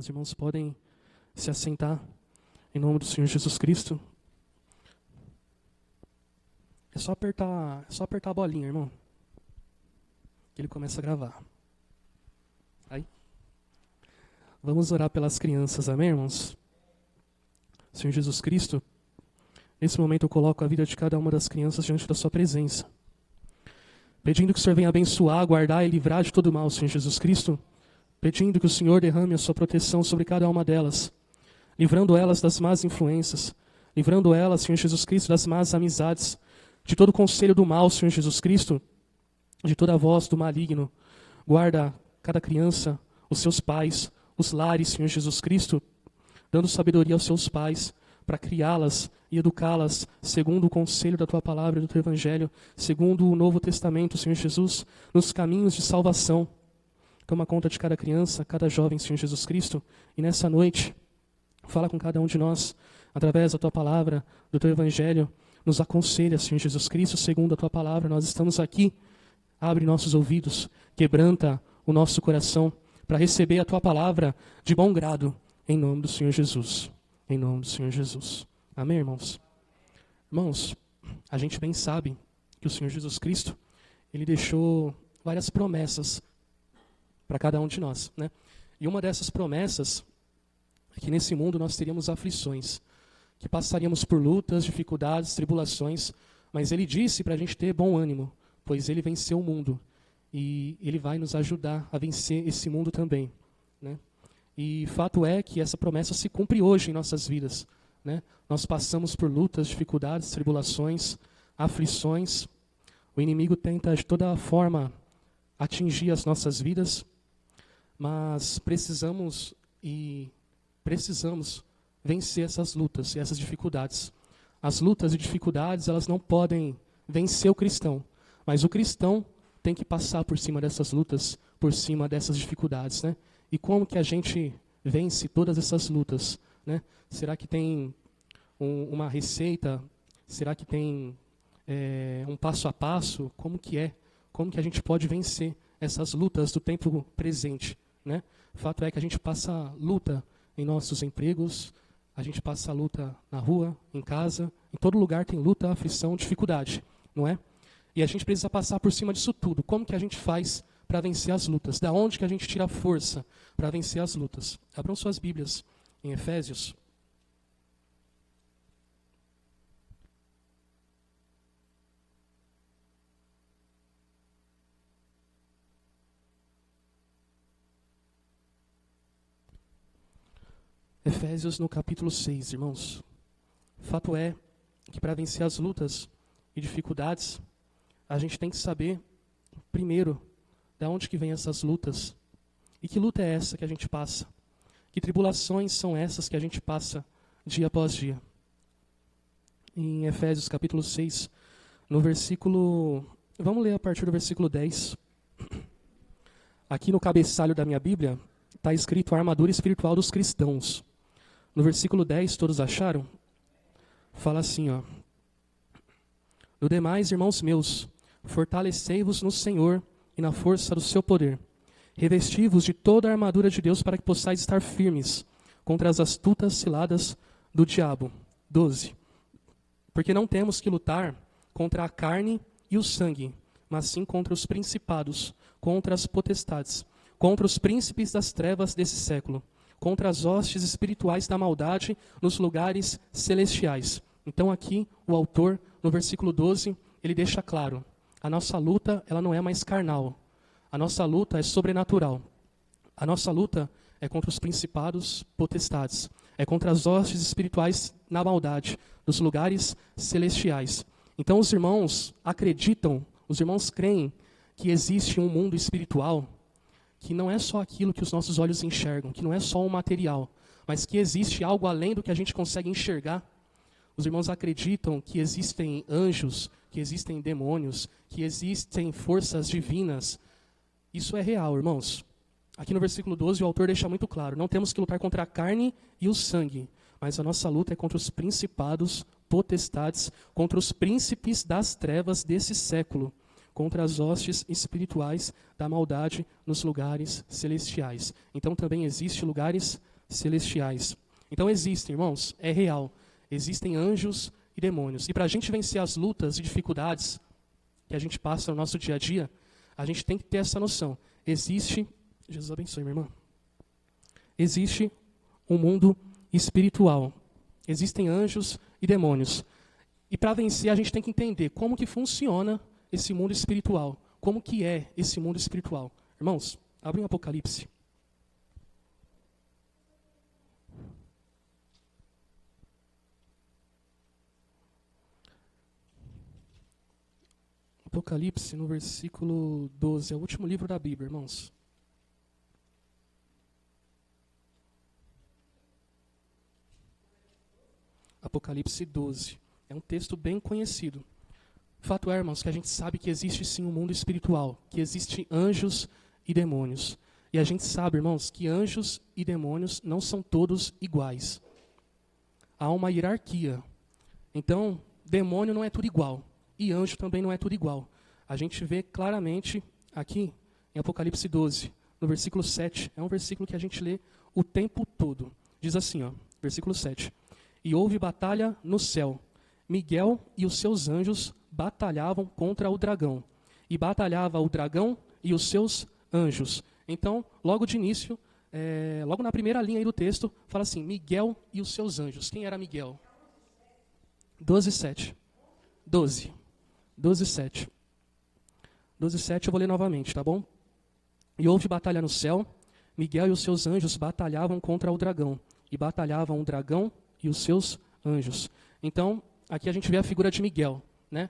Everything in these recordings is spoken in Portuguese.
Os irmãos podem se assentar em nome do Senhor Jesus Cristo. É só apertar a bolinha, irmão, que ele começa a gravar. Aí. Vamos orar pelas crianças, amém, irmãos? Senhor Jesus Cristo, nesse momento eu coloco a vida de cada uma das crianças diante da sua presença, pedindo que o Senhor venha abençoar, guardar e livrar de todo mal, Senhor Jesus Cristo, pedindo que o Senhor derrame a sua proteção sobre cada uma delas, livrando elas das más influências, livrando elas, Senhor Jesus Cristo, das más amizades, de todo conselho do mal, Senhor Jesus Cristo, de toda voz do maligno. Guarda cada criança, os seus pais, os lares, Senhor Jesus Cristo, dando sabedoria aos seus pais para criá-las e educá-las segundo o conselho da Tua palavra e do Teu Evangelho, segundo o Novo Testamento, Senhor Jesus, nos caminhos de salvação. Toma conta de cada criança, cada jovem, Senhor Jesus Cristo, e nessa noite, fala com cada um de nós, através da Tua palavra, do Teu Evangelho, nos aconselha, Senhor Jesus Cristo, segundo a Tua palavra. Nós estamos aqui, abre nossos ouvidos, quebranta o nosso coração para receber a Tua palavra de bom grado, em nome do Senhor Jesus. Em nome do Senhor Jesus. Amém, irmãos? Irmãos, a gente bem sabe que o Senhor Jesus Cristo, Ele deixou várias promessas para cada um de nós, né? E uma dessas promessas é que nesse mundo nós teríamos aflições, que passaríamos por lutas, dificuldades, tribulações, mas Ele disse para a gente ter bom ânimo, pois Ele venceu o mundo e Ele vai nos ajudar a vencer esse mundo também, né? E fato é que essa promessa se cumpre hoje em nossas vidas, né? Nós passamos por lutas, dificuldades, tribulações, aflições. O inimigo tenta de toda forma atingir as nossas vidas, mas precisamos vencer essas lutas e essas dificuldades. As lutas e dificuldades, elas não podem vencer o cristão, mas o cristão tem que passar por cima dessas lutas, por cima dessas dificuldades, né? E como que a gente vence todas essas lutas, né? Será que tem uma receita? Será que tem um passo a passo? Como que é? Como que a gente pode vencer essas lutas do tempo presente, né? Fato é que a gente passa luta em nossos empregos, a gente passa luta na rua, em casa, em todo lugar tem luta, aflição, dificuldade, não é? E a gente precisa passar por cima disso tudo. Como que a gente faz para vencer as lutas? Da onde que a gente tira força para vencer as lutas? Abram suas Bíblias em Efésios. Efésios no capítulo 6, irmãos. Fato é que para vencer as lutas e dificuldades, a gente tem que saber, primeiro, de onde que vem essas lutas. E que luta é essa que a gente passa? Que tribulações são essas que a gente passa dia após dia? Em Efésios capítulo 6, no versículo... Vamos ler a partir do versículo 10. Aqui no cabeçalho da minha Bíblia, está escrito a armadura espiritual dos cristãos. No versículo 10, todos acharam? Fala assim, ó. No demais, irmãos meus, fortalecei-vos no Senhor e na força do seu poder. Revesti-vos de toda a armadura de Deus para que possais estar firmes contra as astutas ciladas do diabo. 12. Porque não temos que lutar contra a carne e o sangue, mas sim contra os principados, contra as potestades, contra os príncipes das trevas desse século, contra as hostes espirituais da maldade nos lugares celestiais. Então aqui o autor, no versículo 12, ele deixa claro, a nossa luta ela não é mais carnal, a nossa luta é sobrenatural. A nossa luta é contra os principados, potestades, é contra as hostes espirituais na maldade, nos lugares celestiais. Então os irmãos acreditam, os irmãos creem que existe um mundo espiritual que não é só aquilo que os nossos olhos enxergam, que não é só um material, mas que existe algo além do que a gente consegue enxergar. Os irmãos acreditam que existem anjos, que existem demônios, que existem forças divinas. Isso é real, irmãos. Aqui no versículo 12 o autor deixa muito claro, não temos que lutar contra a carne e o sangue, mas a nossa luta é contra os principados, potestades, contra os príncipes das trevas desse século, contra as hostes espirituais da maldade nos lugares celestiais. Então também existem lugares celestiais. Então existem, irmãos, é real. Existem anjos e demônios. E para a gente vencer as lutas e dificuldades que a gente passa no nosso dia a dia, a gente tem que ter essa noção. Existe, Jesus abençoe, minha irmã. Existe um mundo espiritual. Existem anjos e demônios. E para vencer, a gente tem que entender como que funciona esse mundo espiritual. Como que é esse mundo espiritual. Irmãos, abrem o Apocalipse. Apocalipse, no versículo 12, é o último livro da Bíblia, irmãos. Apocalipse 12. É um texto bem conhecido. Fato é, irmãos, que a gente sabe que existe sim um mundo espiritual, que existem anjos e demônios. E a gente sabe, irmãos, que anjos e demônios não são todos iguais. Há uma hierarquia. Então, demônio não é tudo igual. E anjo também não é tudo igual. A gente vê claramente aqui em Apocalipse 12, no versículo 7. É um versículo que a gente lê o tempo todo. Diz assim, ó, versículo 7. E houve batalha no céu. Miguel e os seus anjos batalhavam contra o dragão. E batalhava o dragão e os seus anjos. Então, logo de início, logo na primeira linha aí do texto, fala assim, Miguel e os seus anjos. Quem era Miguel? 12:7. 12:7. 12:7 eu vou ler novamente, tá bom? E houve batalha no céu. Miguel e os seus anjos batalhavam contra o dragão. E batalhavam o dragão e os seus anjos. Então, aqui a gente vê a figura de Miguel, né?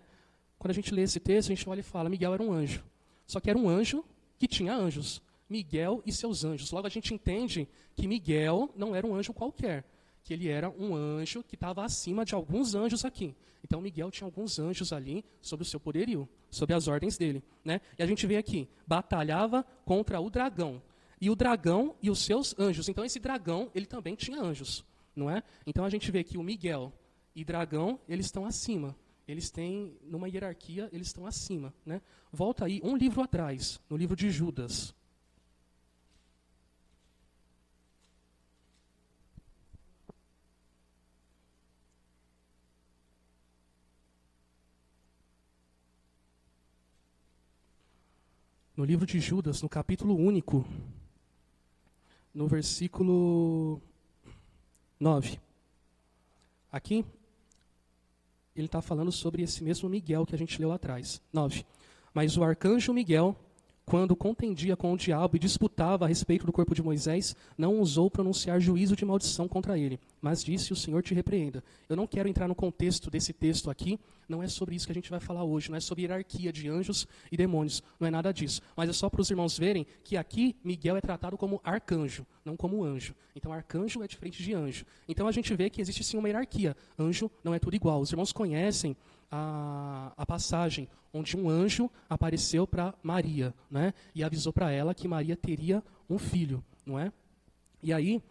Quando a gente lê esse texto, a gente olha e fala, Miguel era um anjo. Só que era um anjo que tinha anjos. Miguel e seus anjos. Logo a gente entende que Miguel não era um anjo qualquer, que ele era um anjo que estava acima de alguns anjos aqui. Então Miguel tinha alguns anjos ali sob o seu poderio, sob as ordens dele, né? E a gente vê aqui, batalhava contra o dragão. E o dragão e os seus anjos. Então esse dragão, ele também tinha anjos, não é? Então a gente vê que o Miguel e dragão, eles estão acima. Eles têm, numa hierarquia, eles estão acima, né? Volta aí um livro atrás, no livro de Judas. No livro de Judas, no capítulo único, no versículo 9. Aqui, ele está falando sobre esse mesmo Miguel que a gente leu lá atrás. 9. Mas o arcanjo Miguel, quando contendia com o diabo e disputava a respeito do corpo de Moisés, não ousou pronunciar juízo de maldição contra ele, mas disse, o Senhor te repreenda. Eu não quero entrar no contexto desse texto aqui, não é sobre isso que a gente vai falar hoje, não é sobre hierarquia de anjos e demônios, não é nada disso. Mas é só para os irmãos verem que aqui Miguel é tratado como arcanjo, não como anjo. Então arcanjo é diferente de anjo. Então a gente vê que existe sim uma hierarquia. Anjo não é tudo igual. Os irmãos conhecem a passagem onde um anjo apareceu para Maria, né? E avisou para ela que Maria teria um filho, não é? E aí,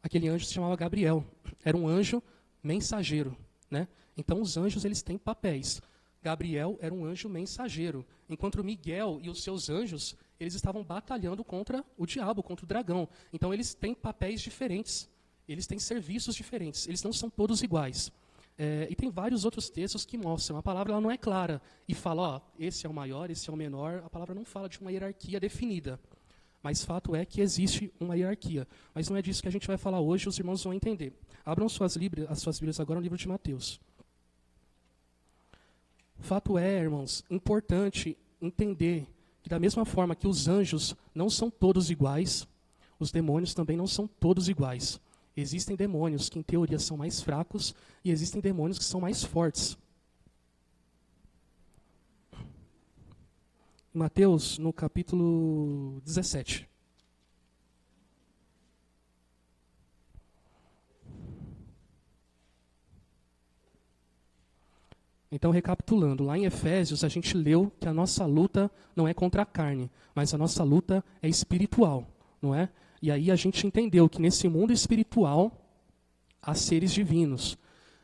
aquele anjo se chamava Gabriel. Era um anjo mensageiro, né? Então os anjos, eles têm papéis. Gabriel era um anjo mensageiro, enquanto Miguel e os seus anjos, eles estavam batalhando contra o diabo, contra o dragão. Então eles têm papéis diferentes, eles têm serviços diferentes, eles não são todos iguais. E tem vários outros textos que mostram, a palavra ela não é clara e fala, ó, esse é o maior, esse é o menor, a palavra não fala de uma hierarquia definida. Mas fato é que existe uma hierarquia. Mas não é disso que a gente vai falar hoje, os irmãos vão entender. Abram as suas Bíblias agora no livro de Mateus. Fato é, irmãos, importante entender que da mesma forma que os anjos não são todos iguais, os demônios também não são todos iguais. Existem demônios que, em teoria, são mais fracos e existem demônios que são mais fortes. Em Mateus, no capítulo 17. Então, recapitulando, lá em Efésios, a gente leu que a nossa luta não é contra a carne, mas a nossa luta é espiritual, não é? E aí a gente entendeu que nesse mundo espiritual há seres divinos.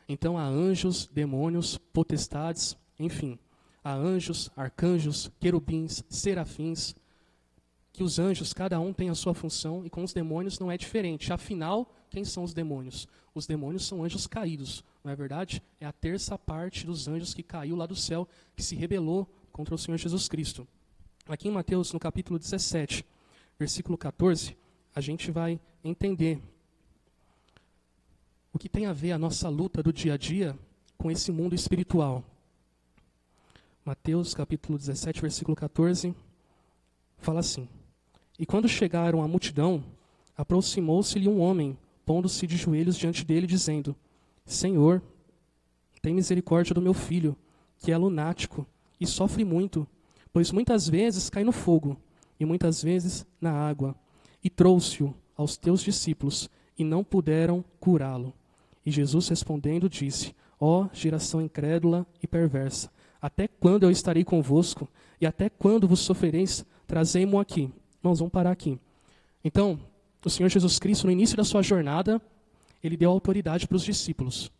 Então há anjos, demônios, potestades, enfim. Há anjos, arcanjos, querubins, serafins. que os anjos, cada um tem a sua função, e com os demônios não é diferente. Afinal, quem são os demônios? Os demônios são anjos caídos, não é verdade? É a terça parte dos anjos que caiu lá do céu, que se rebelou contra o Senhor Jesus Cristo. Aqui em Mateus, no capítulo 17, versículo 14, a gente vai entender o que tem a ver a nossa luta do dia a dia com esse mundo espiritual. Mateus, capítulo 17, versículo 14, fala assim: E quando chegaram à multidão, aproximou-se-lhe um homem, pondo-se de joelhos diante dele, dizendo: Senhor, tem misericórdia do meu filho, que é lunático e sofre muito, pois muitas vezes cai no fogo e muitas vezes na água. E trouxe-o aos teus discípulos, e não puderam curá-lo. E Jesus respondendo disse: Ó geração incrédula e perversa, até quando eu estarei convosco? E até quando vos sofrereis? Trazei-mo aqui. Irmãos, vamos parar aqui. Então, o Senhor Jesus Cristo, no início da sua jornada, ele deu autoridade para os discípulos,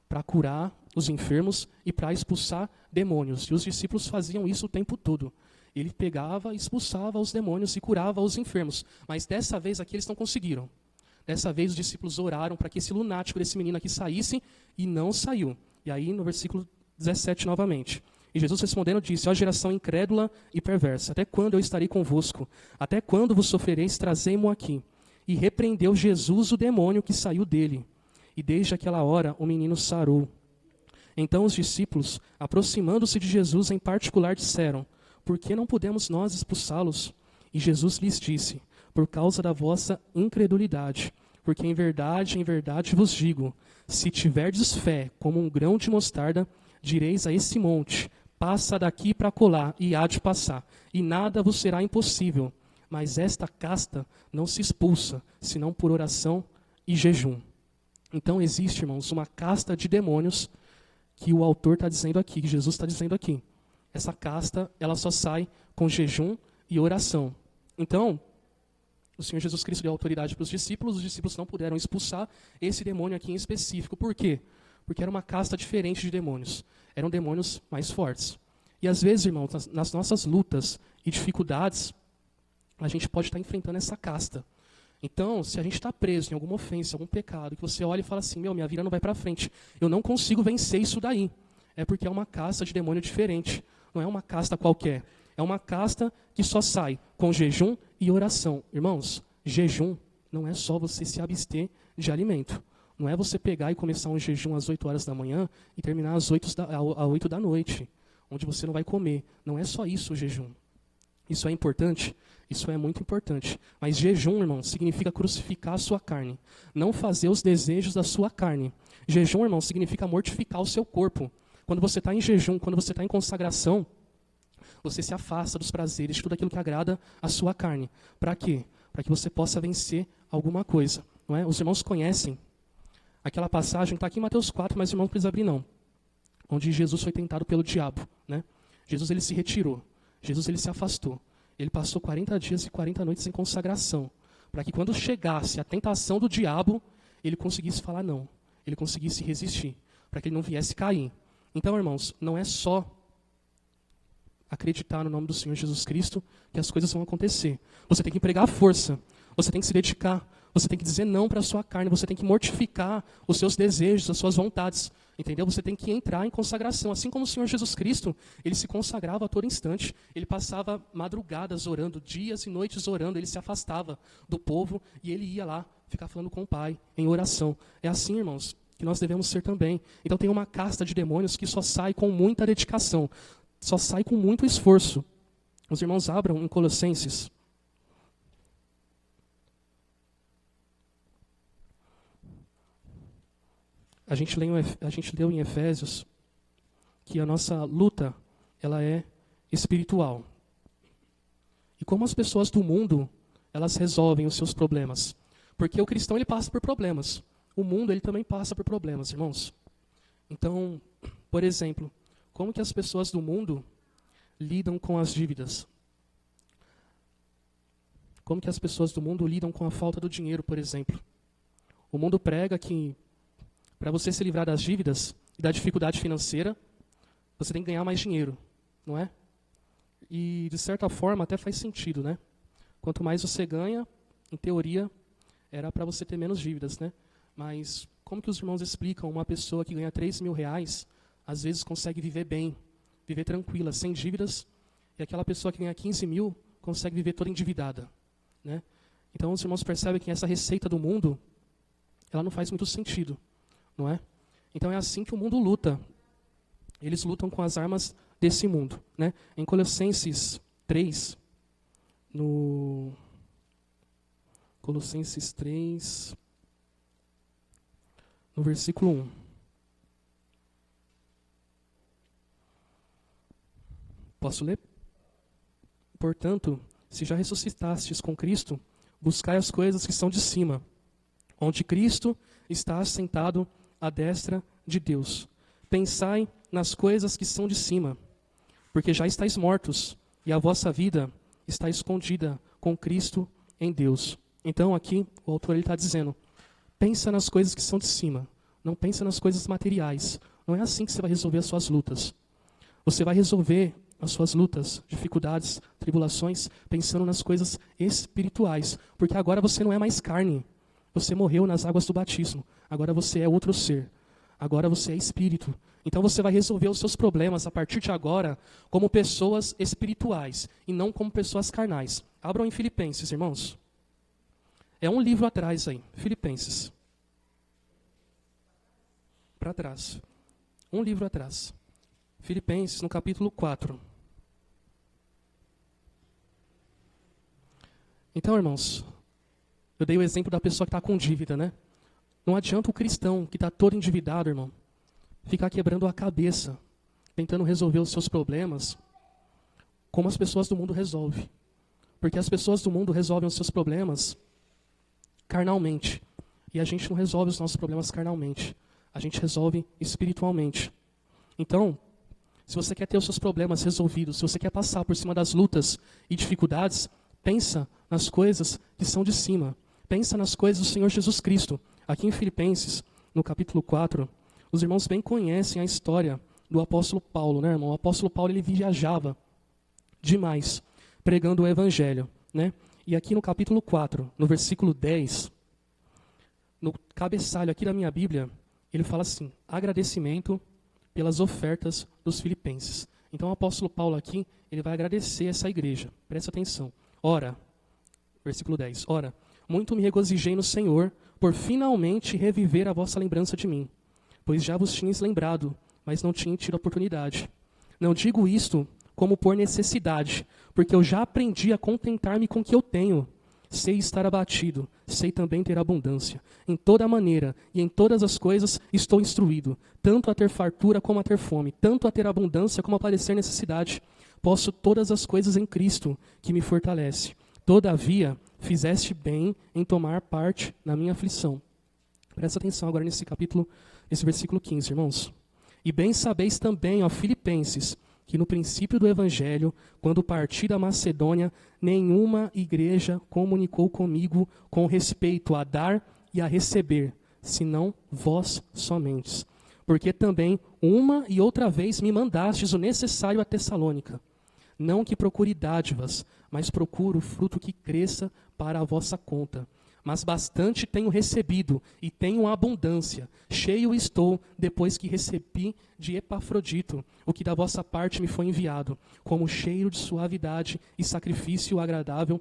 para curar os enfermos e para expulsar demônios. E os discípulos faziam isso o tempo todo. Ele pegava, expulsava os demônios e curava os enfermos. Mas dessa vez aqui eles não conseguiram. Dessa vez os discípulos oraram para que esse lunático desse menino aqui saísse, e não saiu. E aí no versículo 17 novamente: E Jesus respondendo disse: Ó geração incrédula e perversa, até quando eu estarei convosco? Até quando vos sofrereis? Trazei-mo aqui. E repreendeu Jesus o demônio que saiu dele. E desde aquela hora o menino sarou. Então os discípulos, aproximando-se de Jesus em particular, disseram: Por que não podemos nós expulsá-los? E Jesus lhes disse: Por causa da vossa incredulidade. Porque em verdade vos digo, se tiverdes fé como um grão de mostarda, direis a esse monte: passa daqui para acolá, e há de passar, e nada vos será impossível. Mas esta casta não se expulsa, senão por oração e jejum. Então existe, irmãos, uma casta de demônios que o autor está dizendo aqui, que Jesus está dizendo aqui. Essa casta, ela só sai com jejum e oração. Então, o Senhor Jesus Cristo deu autoridade para os discípulos não puderam expulsar esse demônio aqui em específico. Por quê? Porque era uma casta diferente de demônios. Eram demônios mais fortes. E às vezes, irmãos, nas nossas lutas e dificuldades, a gente pode estar enfrentando essa casta. Então, se a gente está preso em alguma ofensa, algum pecado, que você olha e fala assim: minha vida não vai para frente, eu não consigo vencer isso daí. É porque é uma casta de demônio diferente. Não é uma casta qualquer. É uma casta que só sai com jejum e oração. Irmãos, jejum não é só você se abster de alimento. Não é você pegar e começar um jejum às 8 horas da manhã e terminar às 8 da noite, onde você não vai comer. Não é só isso o jejum. Isso é importante? Isso é muito importante. Mas jejum, irmão, significa crucificar a sua carne. Não fazer os desejos da sua carne. Jejum, irmão, significa mortificar o seu corpo. Quando você está em jejum, quando você está em consagração, você se afasta dos prazeres, de tudo aquilo que agrada a sua carne. Para quê? Para que você possa vencer alguma coisa. Não é? Os irmãos conhecem aquela passagem, está aqui em Mateus 4, mas os irmãos não precisam abrir não. Onde Jesus foi tentado pelo diabo. Né? Jesus ele se retirou. Jesus ele se afastou. Ele passou 40 dias e 40 noites em consagração. Para que quando chegasse a tentação do diabo, ele conseguisse falar não. Ele conseguisse resistir. Para que ele não viesse cair. Então, irmãos, não é só acreditar no nome do Senhor Jesus Cristo que as coisas vão acontecer. Você tem que empregar força. Você tem que se dedicar. Você tem que dizer não para a sua carne. Você tem que mortificar os seus desejos, as suas vontades. Entendeu? Você tem que entrar em consagração. Assim como o Senhor Jesus Cristo, ele se consagrava a todo instante. Ele passava madrugadas orando, dias e noites orando. Ele se afastava do povo e ele ia lá ficar falando com o Pai em oração. É assim, irmãos, que nós devemos ser também. Então tem uma casta de demônios que só sai com muita dedicação. Só sai com muito esforço. Os irmãos abram em Colossenses. A gente leu em Efésios que a nossa luta ela é espiritual. E como as pessoas do mundo, elas resolvem os seus problemas. Porque o cristão ele passa por problemas. O mundo ele também passa por problemas, irmãos. Então, por exemplo, como que as pessoas do mundo lidam com as dívidas? Como que as pessoas do mundo lidam com a falta do dinheiro, por exemplo? O mundo prega que para você se livrar das dívidas e da dificuldade financeira, você tem que ganhar mais dinheiro, não é? E, de certa forma, até faz sentido, né? Quanto mais você ganha, em teoria, era para você ter menos dívidas, né? Mas como que os irmãos explicam uma pessoa que ganha 3 mil reais, às vezes consegue viver bem, viver tranquila, sem dívidas, e aquela pessoa que ganha 15 mil consegue viver toda endividada, né? Então os irmãos percebem que essa receita do mundo, ela não faz muito sentido, não é? Então é assim que o mundo luta. Eles lutam com as armas desse mundo, né? Em Colossenses 3, no Colossenses 3, no versículo 1. Posso ler? Portanto, se já ressuscitastes com Cristo, buscai as coisas que são de cima, onde Cristo está assentado à destra de Deus. Pensai nas coisas que são de cima, porque já estáis mortos, e a vossa vida está escondida com Cristo em Deus. Então aqui o autor está dizendo, pensa nas coisas que são de cima, não pensa nas coisas materiais. Não é assim que você vai resolver as suas lutas. Você vai resolver as suas lutas, dificuldades, tribulações, pensando nas coisas espirituais. Porque agora você não é mais carne. Você morreu nas águas do batismo. Agora você é outro ser. Agora você é espírito. Então você vai resolver os seus problemas a partir de agora como pessoas espirituais e não como pessoas carnais. Abram em Filipenses, irmãos. É um livro atrás aí, Filipenses. Para trás. Um livro atrás. Filipenses, no capítulo 4. Então, irmãos, eu dei o exemplo da pessoa que está com dívida, né? Não adianta o cristão que está todo endividado, irmão, ficar quebrando a cabeça, tentando resolver os seus problemas, como as pessoas do mundo resolvem. Porque as pessoas do mundo resolvem os seus problemas carnalmente. E a gente não resolve os nossos problemas carnalmente. A gente resolve espiritualmente. Então, se você quer ter os seus problemas resolvidos, se você quer passar por cima das lutas e dificuldades, pensa nas coisas que são de cima. Pensa nas coisas do Senhor Jesus Cristo. Aqui em Filipenses, no capítulo 4, os irmãos bem conhecem a história do apóstolo Paulo, né, irmão? O apóstolo Paulo, ele viajava demais, pregando o evangelho, né? E aqui no capítulo 4, no versículo 10, no cabeçalho aqui da minha Bíblia, ele fala assim, agradecimento pelas ofertas dos filipenses. Então o apóstolo Paulo aqui, ele vai agradecer essa igreja. Presta atenção. Ora, versículo 10, ora, muito me regozijei no Senhor, por finalmente reviver a vossa lembrança de mim, pois já vos tinhas lembrado, mas não tinha tido oportunidade. Não digo isto como por necessidade, porque eu já aprendi a contentar-me com o que eu tenho. Sei estar abatido, sei também ter abundância. Em toda maneira e em todas as coisas estou instruído, tanto a ter fartura como a ter fome, tanto a ter abundância como a padecer necessidade. Posso todas as coisas em Cristo, que me fortalece. Todavia, fizeste bem em tomar parte na minha aflição. Presta atenção agora nesse capítulo, nesse versículo 15, irmãos. E bem sabeis também, ó Filipenses, que no princípio do Evangelho, quando parti da Macedônia, nenhuma igreja comunicou comigo com respeito a dar e a receber, senão vós somente. Porque também uma e outra vez me mandastes o necessário a Tessalônica. Não que procure dádivas, mas procuro fruto que cresça para a vossa conta. Mas bastante tenho recebido, e tenho abundância. Cheio estou, depois que recebi de Epafrodito, o que da vossa parte me foi enviado, como cheiro de suavidade e sacrifício agradável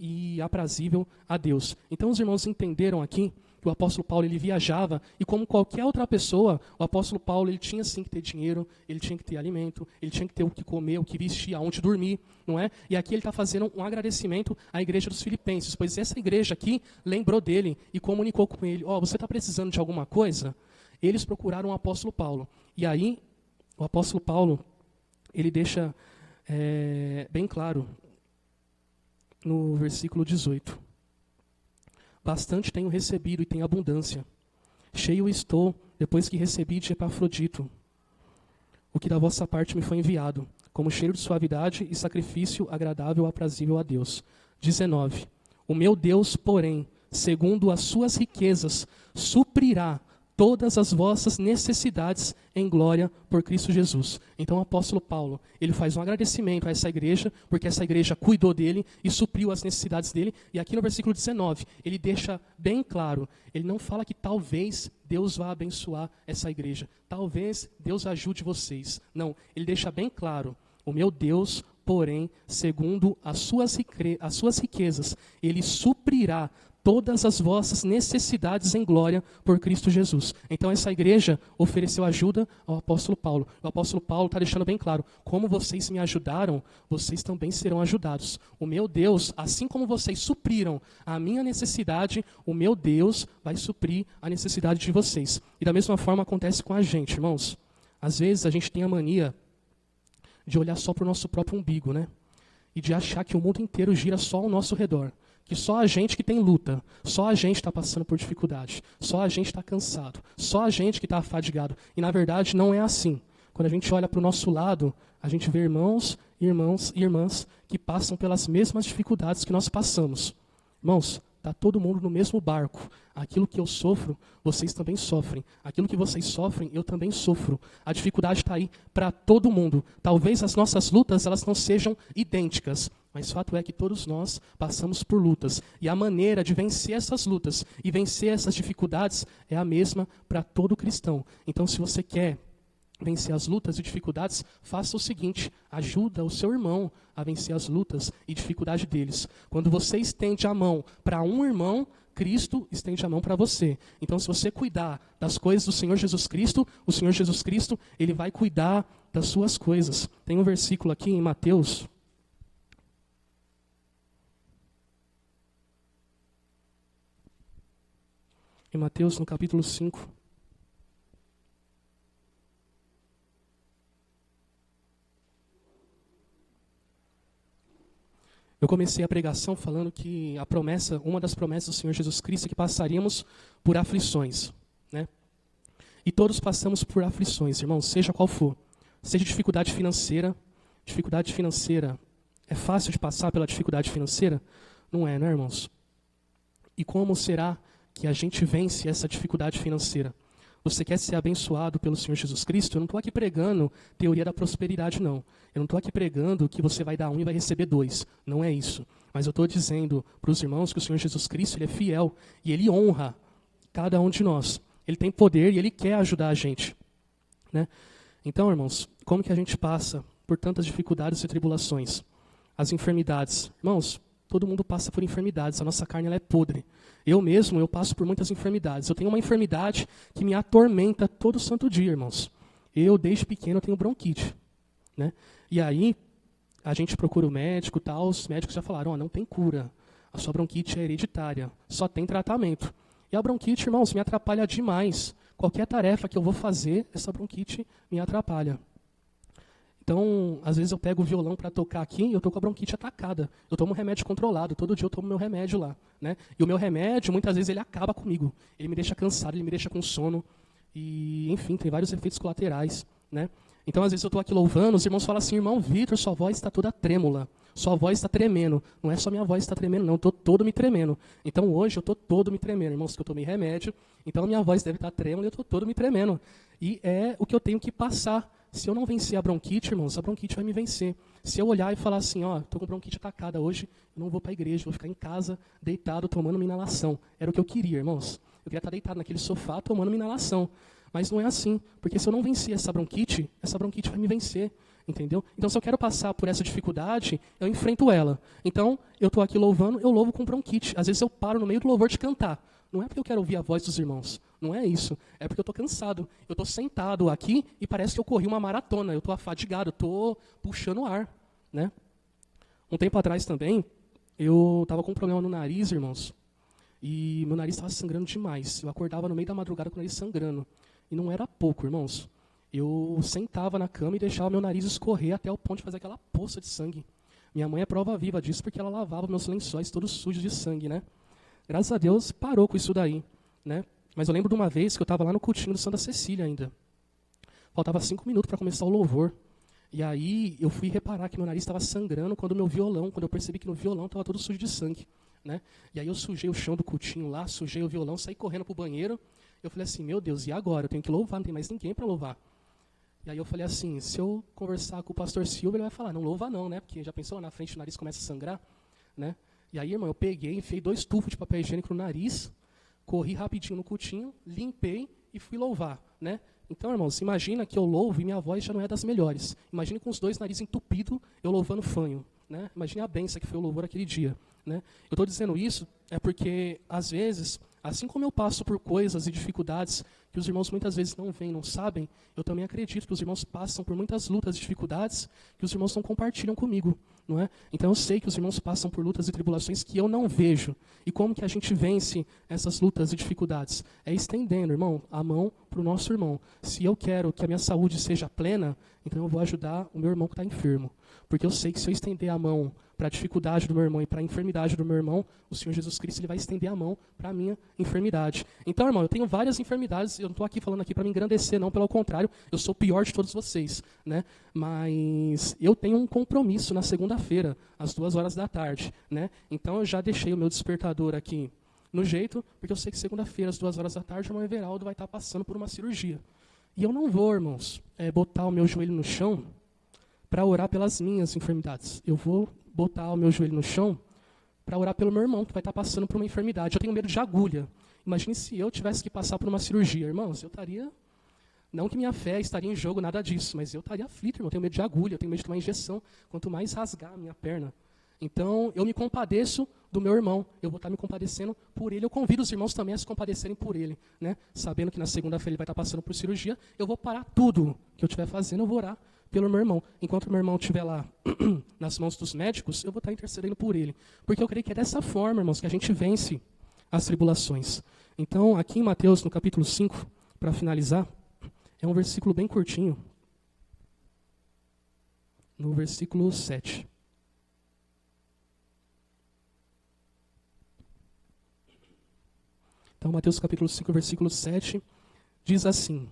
e aprazível a Deus. Então os irmãos entenderam aqui que o apóstolo Paulo ele viajava, e como qualquer outra pessoa, o apóstolo Paulo ele tinha sim que ter dinheiro, ele tinha que ter alimento, ele tinha que ter o que comer, o que vestir, aonde dormir, não é? E aqui ele está fazendo um agradecimento à igreja dos filipenses, pois essa igreja aqui lembrou dele e comunicou com ele, você está precisando de alguma coisa? Eles procuraram o apóstolo Paulo. E aí, o apóstolo Paulo, ele deixa bem claro no versículo 18. Bastante tenho recebido e tenho abundância. Cheio estou, depois que recebi de Epafrodito, o que da vossa parte me foi enviado, como cheiro de suavidade e sacrifício agradável e aprazível a Deus. 19. O meu Deus, porém, segundo as suas riquezas, suprirá todas as vossas necessidades em glória por Cristo Jesus. Então o apóstolo Paulo, ele faz um agradecimento a essa igreja, porque essa igreja cuidou dele e supriu as necessidades dele. E aqui no versículo 19, ele deixa bem claro, ele não fala que talvez Deus vá abençoar essa igreja, talvez Deus ajude vocês. Não, ele deixa bem claro, o meu Deus, porém, segundo as suas riquezas, ele suprirá todas as vossas necessidades em glória por Cristo Jesus. Então essa igreja ofereceu ajuda ao apóstolo Paulo. O apóstolo Paulo está deixando bem claro, como vocês me ajudaram, vocês também serão ajudados. O meu Deus, assim como vocês supriram a minha necessidade, o meu Deus vai suprir a necessidade de vocês. E da mesma forma acontece com a gente, irmãos. Às vezes a gente tem a mania de olhar só para o nosso próprio umbigo, né? E de achar que o mundo inteiro gira só ao nosso redor. Que só a gente que tem luta, só a gente está passando por dificuldade, só a gente está cansado, só a gente que está afadigado. E na verdade não é assim. Quando a gente olha para o nosso lado, a gente vê irmãos e irmãs que passam pelas mesmas dificuldades que nós passamos. Irmãos, está todo mundo no mesmo barco. Aquilo que eu sofro, vocês também sofrem. Aquilo que vocês sofrem, eu também sofro. A dificuldade está aí para todo mundo. Talvez as nossas lutas elas não sejam idênticas, mas fato é que todos nós passamos por lutas. E a maneira de vencer essas lutas e vencer essas dificuldades é a mesma para todo cristão. Então, se você quer vencer as lutas e dificuldades, faça o seguinte, ajuda o seu irmão a vencer as lutas e dificuldades deles. Quando você estende a mão para um irmão, Cristo estende a mão para você. Então, se você cuidar das coisas do Senhor Jesus Cristo, o Senhor Jesus Cristo, ele vai cuidar das suas coisas. Tem um versículo aqui em Mateus. Em Mateus, no capítulo 5. Eu comecei a pregação falando que uma das promessas do Senhor Jesus Cristo é que passaríamos por aflições, né? E todos passamos por aflições, irmãos, seja qual for. Seja dificuldade financeira é fácil de passar pela dificuldade financeira? Não é, né, irmãos? E como será que a gente vence essa dificuldade financeira? Você quer ser abençoado pelo Senhor Jesus Cristo? Eu não estou aqui pregando teoria da prosperidade, não. Eu não estou aqui pregando que você vai dar um e vai receber dois. Não é isso. Mas eu estou dizendo para os irmãos que o Senhor Jesus Cristo ele é fiel e ele honra cada um de nós. Ele tem poder e ele quer ajudar a gente, né? Então, irmãos, como que a gente passa por tantas dificuldades e tribulações? As enfermidades. Irmãos, todo mundo passa por enfermidades. A nossa carne ela é podre. Eu passo por muitas enfermidades. Eu tenho uma enfermidade que me atormenta todo santo dia, irmãos. Eu, desde pequeno, tenho bronquite, né? E aí, a gente procura o médico, tal, os médicos já falaram, não tem cura. A sua bronquite é hereditária, só tem tratamento. E a bronquite, irmãos, me atrapalha demais. Qualquer tarefa que eu vou fazer, essa bronquite me atrapalha. Então, às vezes eu pego o violão para tocar aqui e eu estou com a bronquite atacada. Eu tomo um remédio controlado, todo dia eu tomo meu remédio lá, né? E o meu remédio, muitas vezes, ele acaba comigo. Ele me deixa cansado, ele me deixa com sono. E, enfim, tem vários efeitos colaterais, né? Então, às vezes eu estou aqui louvando, os irmãos falam assim, irmão Vitor, sua voz está toda trêmula. Sua voz está tremendo. Não é só minha voz que está tremendo, não. Eu estou todo me tremendo. Então, hoje eu estou todo me tremendo. Irmãos, que eu tomei remédio, então a minha voz deve estar trêmula e eu estou todo me tremendo. E é o que eu tenho que passar. Se eu não vencer a bronquite, irmãos, a bronquite vai me vencer. Se eu olhar e falar assim, estou com bronquite atacada hoje, eu não vou para a igreja, vou ficar em casa, deitado, tomando uma inalação. Era o que eu queria, irmãos. Eu queria estar deitado naquele sofá, tomando uma inalação. Mas não é assim, porque se eu não vencer essa bronquite vai me vencer, entendeu? Então, se eu quero passar por essa dificuldade, eu enfrento ela. Então, eu estou aqui louvando, eu louvo com bronquite. Às vezes eu paro no meio do louvor de cantar. Não é porque eu quero ouvir a voz dos irmãos. Não é isso. É porque eu estou cansado. Eu estou sentado aqui e parece que eu corri uma maratona. Eu estou afadigado, eu estou puxando o ar, né? Um tempo atrás também, eu estava com um problema no nariz, irmãos. E meu nariz estava sangrando demais. Eu acordava no meio da madrugada com o nariz sangrando. E não era pouco, irmãos. Eu sentava na cama e deixava meu nariz escorrer até o ponto de fazer aquela poça de sangue. Minha mãe é prova viva disso porque ela lavava meus lençóis todos sujos de sangue, né? Graças a Deus parou com isso daí, né? Mas eu lembro de uma vez que eu estava lá no cultinho do Santa Cecília ainda. Faltava 5 minutos para começar o louvor. E aí eu fui reparar que meu nariz estava sangrando quando eu percebi que no violão estava todo sujo de sangue. né? E aí eu sujei o chão do cultinho lá, sujei o violão, saí correndo pro banheiro. Eu falei assim, meu Deus, e agora? Eu tenho que louvar, não tem mais ninguém para louvar. E aí eu falei assim, se eu conversar com o pastor Silva, ele vai falar, não louva não, né? Porque já pensou, na frente o nariz começa a sangrar, né? E aí, irmão, eu peguei, enfiei 2 tufos de papel higiênico no nariz, corri rapidinho no cultinho, limpei e fui louvar, né? Então, irmãos, imagina que eu louvo e minha voz já não é das melhores. Imagine com os 2 narizes entupidos, eu louvando fanho, né? Imagine a benção que foi o louvor aquele dia, né? Eu estou dizendo isso é porque, às vezes, assim como eu passo por coisas e dificuldades que os irmãos muitas vezes não veem, não sabem, eu também acredito que os irmãos passam por muitas lutas e dificuldades que os irmãos não compartilham comigo, não é? Então eu sei que os irmãos passam por lutas e tribulações que eu não vejo. E como que a gente vence essas lutas e dificuldades? É estendendo, irmão, a mão para o nosso irmão. Se eu quero que a minha saúde seja plena, então eu vou ajudar o meu irmão que está enfermo. Porque eu sei que se eu estender a mão para a dificuldade do meu irmão e para a enfermidade do meu irmão, o Senhor Jesus Cristo ele vai estender a mão para a minha enfermidade. Então, irmão, eu tenho várias enfermidades, eu não estou aqui falando aqui para me engrandecer, não, pelo contrário, eu sou o pior de todos vocês, né? Mas eu tenho um compromisso na segunda-feira, às 14h, né? Então eu já deixei o meu despertador aqui no jeito, porque eu sei que segunda-feira, às 14h, o irmão Everaldo vai estar passando por uma cirurgia. E eu não vou, irmãos, botar o meu joelho no chão para orar pelas minhas enfermidades. Eu vou botar o meu joelho no chão para orar pelo meu irmão, que vai estar passando por uma enfermidade. Eu tenho medo de agulha. Imagine se eu tivesse que passar por uma cirurgia. Irmãos, eu estaria... Não que minha fé estaria em jogo, nada disso, mas eu estaria aflito, irmão. Eu tenho medo de agulha, eu tenho medo de tomar injeção. Quanto mais rasgar a minha perna. Então, eu me compadeço do meu irmão. Eu vou estar me compadecendo por ele. Eu convido os irmãos também a se compadecerem por ele, né? Sabendo que na segunda-feira ele vai estar passando por cirurgia, eu vou parar tudo que eu estiver fazendo, eu vou orar pelo meu irmão. Enquanto o meu irmão estiver lá nas mãos dos médicos, eu vou estar intercedendo por ele. Porque eu creio que é dessa forma, irmãos, que a gente vence as tribulações. Então, aqui em Mateus, no capítulo 5, para finalizar, é um versículo bem curtinho. No versículo 7. Então, Mateus capítulo 5, versículo 7, diz assim: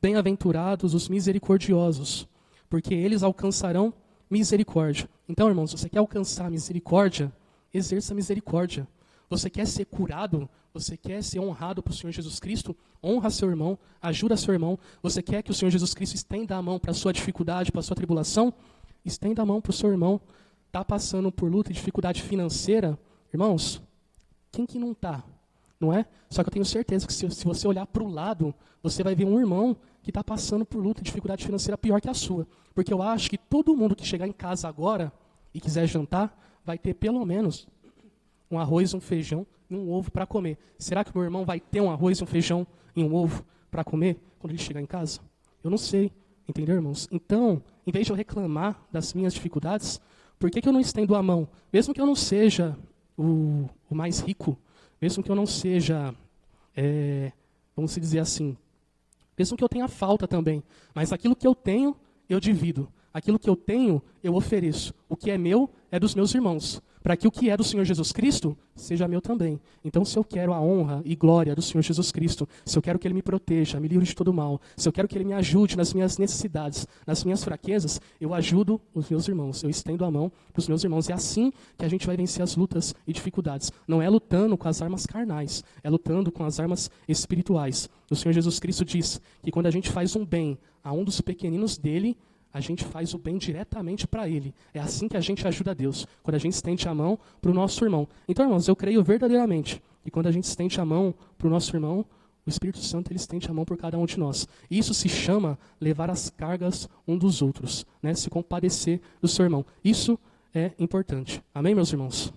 Bem-aventurados os misericordiosos, porque eles alcançarão misericórdia. Então, irmãos, se você quer alcançar misericórdia, exerça misericórdia. Você quer ser curado, você quer ser honrado por Senhor Jesus Cristo, honra seu irmão, ajuda seu irmão. Você quer que o Senhor Jesus Cristo estenda a mão para a sua dificuldade, para a sua tribulação? Estenda a mão para o seu irmão. Está passando por luta e dificuldade financeira? Irmãos, quem que não está? Não é? Só que eu tenho certeza que se você olhar para o lado, você vai ver um irmão que está passando por luta e dificuldade financeira pior que a sua. Porque eu acho que todo mundo que chegar em casa agora e quiser jantar, vai ter pelo menos um arroz, um feijão e um ovo para comer. Será que o meu irmão vai ter um arroz, um feijão e um ovo para comer quando ele chegar em casa? Eu não sei, entendeu, irmãos? Então, em vez de eu reclamar das minhas dificuldades, por que eu não estendo a mão? Mesmo que eu não seja o mais rico, mesmo que eu não seja, vamos dizer assim, mesmo que eu tenha falta também, mas aquilo que eu tenho, eu divido. Aquilo que eu tenho, eu ofereço. O que é meu, é dos meus irmãos. Para que o que é do Senhor Jesus Cristo, seja meu também. Então, se eu quero a honra e glória do Senhor Jesus Cristo, se eu quero que Ele me proteja, me livre de todo mal, se eu quero que Ele me ajude nas minhas necessidades, nas minhas fraquezas, eu ajudo os meus irmãos. Eu estendo a mão para os meus irmãos. É assim que a gente vai vencer as lutas e dificuldades. Não é lutando com as armas carnais, é lutando com as armas espirituais. O Senhor Jesus Cristo diz que quando a gente faz um bem a um dos pequeninos dele, a gente faz o bem diretamente para Ele. É assim que a gente ajuda a Deus, quando a gente estende a mão para o nosso irmão. Então, irmãos, eu creio verdadeiramente que quando a gente estende a mão para o nosso irmão, o Espírito Santo ele estende a mão por cada um de nós. E isso se chama levar as cargas um dos outros, né? Se compadecer do seu irmão. Isso é importante. Amém, meus irmãos?